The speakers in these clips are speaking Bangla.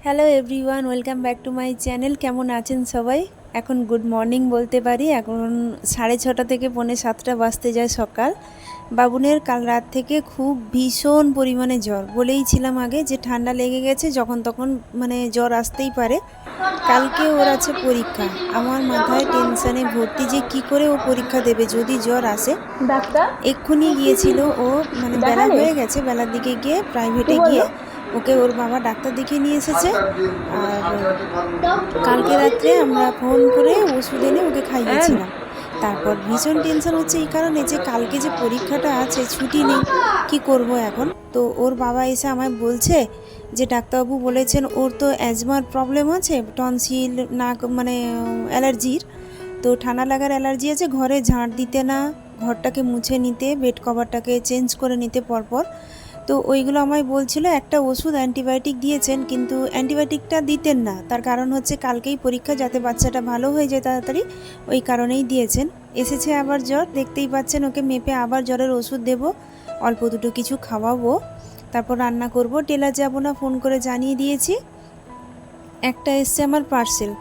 Hello everyone, welcome back to my channel. কেমন আছেন সবাই? এখন গুড মর্নিং বলতে পারি। এখন 6:30 থেকে 6:45 বাজতে যায় সকাল। বাবুনের কাল রাত থেকে খুব ভীষণ পরিমাণে জ্বর। বলেইছিলাম আগে যে ঠান্ডা লেগে গেছে, যখন তখন মানে জ্বর আসতেই পারে। কালকে ওর আছে পরীক্ষা। আমার মাথায় টেনশানে ভর্তি যে কি করে ও পরীক্ষা দেবে যদি জ্বর আসে। ডাক্তার এক্ষুনি গিয়েছিল ও, মানে বেলা দেখালে হয়ে গেছে, বেলার দিকে গিয়ে কি প্রাইভেটে গিয়ে বললো? ওকে ওর বাবা ডাক্তার দেখিয়ে নিয়ে এসেছে। আর কালকে রাত্রে আমরা ফোন করে ওষুধ এনে ওকে হ্যাঁ। খাইয়েছিলাম। তারপর ভীষণ টেনশন হচ্ছে এই কারণে যে কালকে যে পরীক্ষাটা আছে, ছুটি নেই, কি করব এখন। তো ওর বাবা এসে আমায় বলছে যে ডাক্তারবাবু বলেছেন ওর তো অ্যাজমার প্রবলেম আছে, টনসিল, নাক মানে অ্যালার্জির। তো ঠান্ডা লাগার অ্যালার্জি আছে, ঘরে ঝাঁট দিতে না, ঘরটাকে মুছে নিতে, বেড কভারটাকে চেঞ্জ করে নিতে পরপর। তো ওইগুলো আমায় বলছিল। একটা ওষুধ অ্যান্টিবায়োটিক দিয়েছেন, কিন্তু অ্যান্টিবায়োটিকটা দিতেন না, তার কারণ হচ্ছে কালকেই পরীক্ষা, যাতে বাচ্চাটা ভালো হয়ে যায় তাড়াতাড়ি, ওই কারণেই দিয়েছেন। এসেছে আবার জ্বর, দেখতেই পাচ্ছেন, ওকে মেপে আবার জ্বরের ওষুধ দেব, অল্প দুটো কিছু খাওয়াবো, তারপর রান্না করব। টেলার যাব না, ফোন করে জানিয়ে দিয়েছি। একটা এসছে আমার পার্সেল,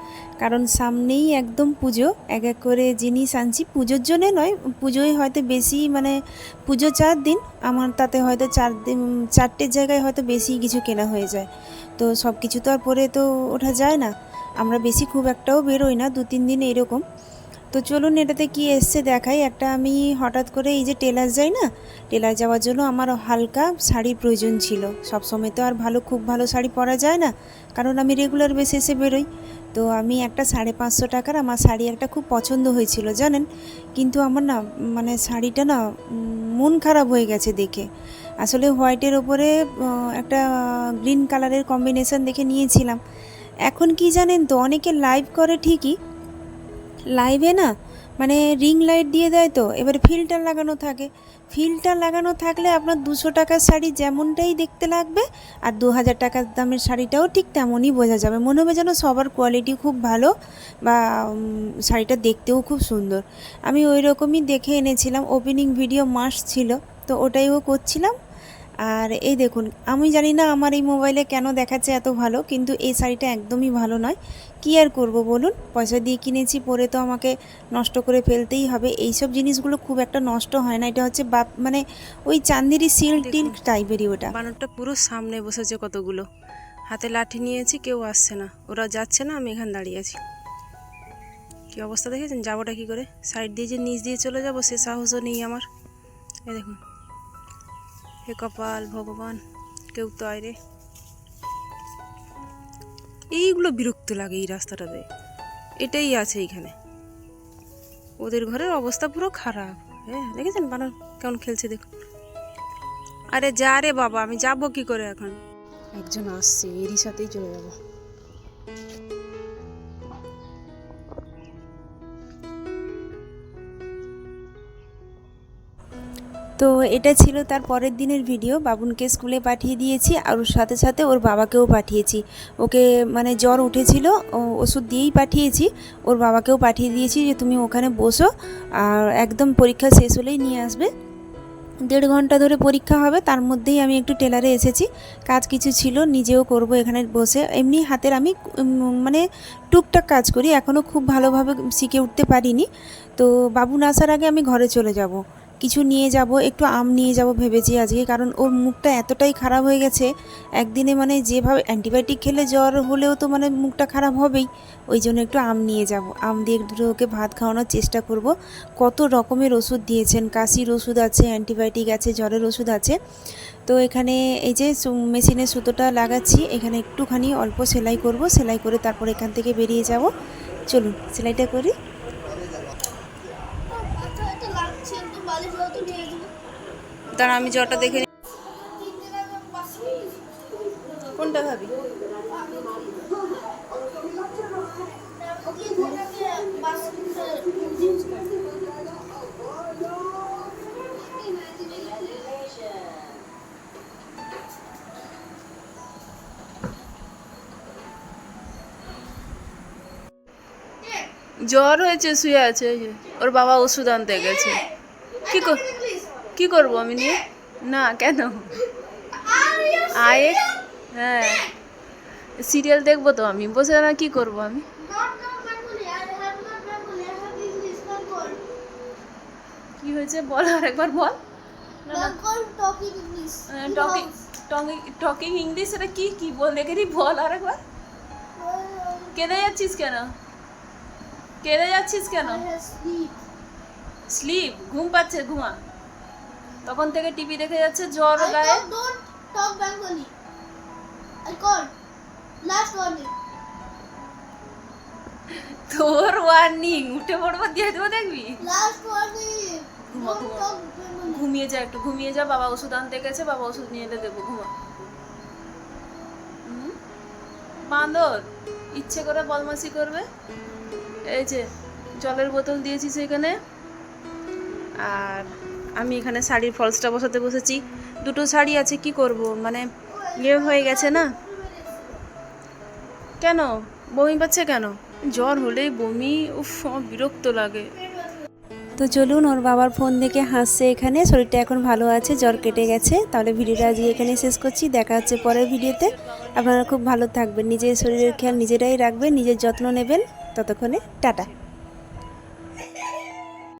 কারণ সামনেই একদম পুজো, এক এক করে জিনিস আনছি। পুজোর জন্যে নয়, পুজোয় হয়তো বেশি, মানে পুজো 4 দিন, আমার তাতে হয়তো 4 দিন, 4টের জায়গায় হয়তো বেশি কিছু কেনা হয়ে যায়। তো সব কিছু তো আর পরে তো ওঠা যায় না। আমরা বেশি খুব একটাও বেরোই না, 2-3 দিন এরকম। তো চলুন এটাতে কি এসছে দেখাই। একটা আমি হঠাৎ করে এই যে টেলার যাই না, টেলার যাওয়ার জন্য আমার হালকা শাড়ির প্রয়োজন ছিল। সবসময় তো আর খুব ভালো শাড়ি পরা যায় না, কারণ আমি রেগুলার বেসিসে বেরোই। তো আমি একটা 550 টাকার আমার শাড়ি একটা খুব পছন্দ হয়েছিল জানেন, কিন্তু আমার না, মানে শাড়িটা না, মন খারাপ হয়ে গেছে দেখে। আসলে হোয়াইটের ওপরে একটা গ্রিন কালারের কম্বিনেশন দেখে নিয়েছিলাম। এখন কি জানেন তো, অনেকে লাইভ করে ঠিকই, লাইভে না মানে রিং লাইট দিয়ে দেয়, তো এবার ফিল্টার লাগানো থাকে। ফিল্টার লাগানো থাকলে আপনার 200 টাকার শাড়ি যেমনটাই দেখতে লাগবে, আর 2000 টাকার দামের শাড়িটাও ঠিক তেমনই বোঝা যাবে, মনে হবে যেন সবার কোয়ালিটি খুব ভালো, বা শাড়িটা দেখতেও খুব সুন্দর। আমি ওই রকমই দেখে এনেছিলাম, ওপেনিং ভিডিও মাস্ট ছিল, তো ওটাইও করছিলাম। আর এই দেখুন, আমি জানি না আমার এই মোবাইলে কেন দেখাচ্ছে এত ভালো, কিন্তু এই শাড়িটা একদমই ভালো নয়। কী আর করব বলুন, পয়সা দিয়ে কিনেছি, পরে তো আমাকে নষ্ট করে ফেলতেই হবে। এইসব জিনিসগুলো খুব একটা নষ্ট হয় না, এটা হচ্ছে মানে ওই চান্দেরি সিল্ক টিল্ক টাইপেরই ওটা। বানরটা পুরো সামনে বসেছে, কতগুলো হাতে লাঠি নিয়েছি, কেউ আসছে না, ওরা যাচ্ছে না, আমি এখানে দাঁড়িয়ে আছি। কী অবস্থা দেখেছেন? যাবোটা কী করে? সাইড দিয়ে যে নিচ দিয়ে চলে যাব সে সাহসও নেই আমার। এই দেখুন, হে কপাল ভগবান, কেউ তো আয় রে। এইগুলো বিরক্ত লাগে এই রাস্তাটাতে, এটাই আছে এইখানে। ওদের ঘরের অবস্থা পুরো খারাপ। হ্যাঁ দেখেছেন বানর কেমন খেলছে, দেখুন। আরে যা রে বাবা, আমি যাবো কি করে এখন? একজন আসছে, এরই সাথেই চলে যাবো। তো এটা ছিল তার পরের দিনের ভিডিও। বাবুনকে স্কুলে পাঠিয়ে দিয়েছি, আর ওর সাথে সাথে ওর বাবাকেও পাঠিয়েছি। ওকে মানে জ্বর উঠেছিল, ওষুধ দিয়েই পাঠিয়েছি। ওর বাবাকেও পাঠিয়ে দিয়েছি যে তুমি ওখানে বসো, আর একদম পরীক্ষা শেষ হলেই নিয়ে আসবে। 1.5 ঘন্টা ধরে পরীক্ষা হবে, তার মধ্যেই আমি একটু টেলারে এসেছি, কাজ কিছু ছিল, নিজেও করব এখানে বসে। এমনি হাতের আমি মানে টুকটাক কাজ করি, এখনও খুব ভালোভাবে শিখে উঠতে পারিনি। তো বাবুন আসার আগে আমি ঘরে চলে যাব, কিছু নিয়ে যাব, একটু আম নিয়ে যাব ভেবেছি আজকে, কারণ ওর মুখটা এতটাই খারাপ হয়ে গেছে একদিনে, মানে যেভাবে অ্যান্টিবায়োটিক খেলে জ্বর হলেও তো মানে মুখটা খারাপ হবেই। ওই জন্য একটু আম নিয়ে যাব, আম দিয়ে একটু ওকে ভাত খাওয়ানোর চেষ্টা করব। কত রকমের ওষুধ দিয়েছেন, কাশির ওষুধ আছে, অ্যান্টিবায়োটিক আছে, জ্বরের ওষুধ আছে। তো এখানে এই যে মেশিনে সুতোটা লাগাচ্ছি, এখানে একটুখানি অল্প সেলাই করব, সেলাই করে তারপর এখান থেকে বেরিয়ে যাব। চলুন সেলাইটা করি। দাঁড়া, আমি জ্বরটা দেখে নিই। কোনটা ভাবি? জ্বর হয়েছে, শুয়ে আছে, ওর বাবা ওষুধ আনতে গেছে। কি করবো আমি নিয়ে? না কেন? আয়ে, হ্যাঁ সিরিয়াল দেখবো তো আমি, বসে না কি করব আমি? কি হয়েছে বল, আর একবার বল। টকিং টকিং ইংলিশ, এটা কি কি বল দেখে বল আর একবার। কেঁদে যাচ্ছিস কেন? কেঁদে যাচ্ছিস কেন? স্লিপ, ঘুম পাচ্ছে, ঘুমা। তখন থেকে টিভি দেখে যাচ্ছে, জ্বর গায়ে। তোর ওয়ার্নিং, উঠে পড়বো দিয়ে দেবো, দেখবি। ঘুমা ঘুমা, ঘুমিয়ে যা, একটু ঘুমিয়ে যা। বাবা ওষুধ আনতে গেছে, বাবা ওষুধ নিয়ে এলে দেবো, ঘুমা। বাঁদর ইচ্ছে করে বদমাশি করবে। এই যে জলের বোতল দিয়েছি সেখানে, আর আমি এখানে শাড়ির ফলসটা বসাতে বসেছি। দুটো শাড়ি আছে, কি করব, মানে ইয়ে হয়ে গেছে না। কেন বমি পাচ্ছে কেন? জ্বর হলেই বমি, উফ আমার বিরক্ত লাগে। তো চলুন, ওর বাবার ফোন দেখে হাসছে এখানে। শরীরটা এখন ভালো আছে, জ্বর কেটে গেছে। তাহলে ভিডিওটা আজকে এখানে শেষ করছি, দেখা হচ্ছে পরের ভিডিওতে। আপনারা খুব ভালো থাকবেন, নিজের শরীরের খেয়াল নিজেরাই রাখবেন, নিজের যত্ন নেবেন। ততক্ষণে টাটা।